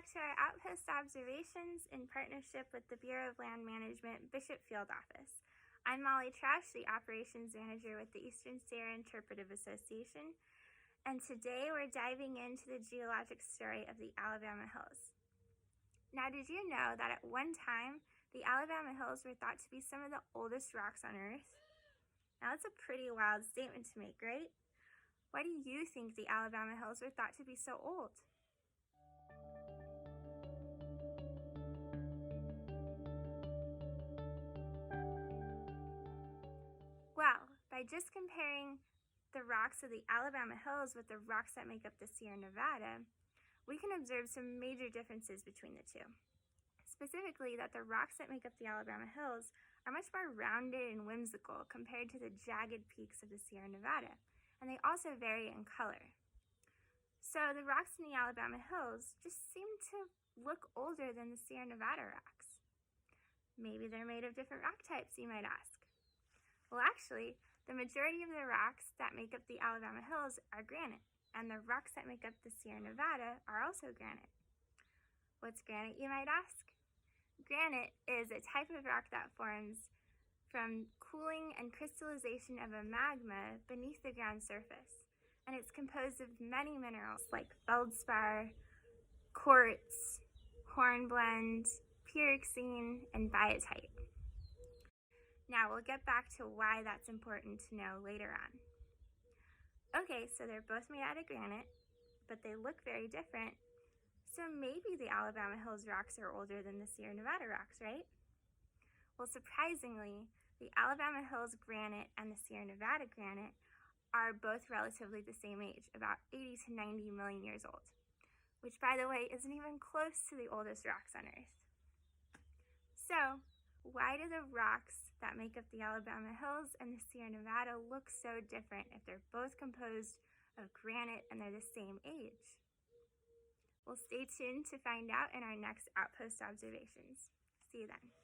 back to our Outpost Observations in partnership with the Bureau of Land Management Bishop Field Office. I'm Molly Trash, the Operations Manager with the Eastern Sierra Interpretive Association, and today we're diving into the geologic story of the Alabama Hills. Now, did you know that at one time, the Alabama Hills were thought to be some of the oldest rocks on Earth? Now, that's a pretty wild statement to make, right? Why do you think the Alabama Hills were thought to be so old? Well, by just comparing the rocks of the Alabama Hills with the rocks that make up the Sierra Nevada, we can observe some major differences between the two. Specifically, that the rocks that make up the Alabama Hills are much more rounded and whimsical compared to the jagged peaks of the Sierra Nevada, and they also vary in color. So the rocks in the Alabama Hills just seem to look older than the Sierra Nevada rocks. Maybe they're made of different rock types, you might ask. Well, actually, the majority of the rocks that make up the Alabama Hills are granite, and the rocks that make up the Sierra Nevada are also granite. What's granite, you might ask? Granite is a type of rock that forms from cooling and crystallization of a magma beneath the ground surface, and it's composed of many minerals like feldspar, quartz, hornblende, pyroxene, and biotite. Now we'll get back to why that's important to know later on. Okay, so they're both made out of granite, but they look very different. So maybe the Alabama Hills rocks are older than the Sierra Nevada rocks, right? Well, surprisingly, the Alabama Hills granite and the Sierra Nevada granite are both relatively the same age, about 80 to 90 million years old, which, by the way, isn't even close to the oldest rocks on Earth. So, why do the rocks that make up the Alabama Hills and the Sierra Nevada look so different if they're both composed of granite and they're the same age? Well, stay tuned to find out in our next Outpost Observations. See you then.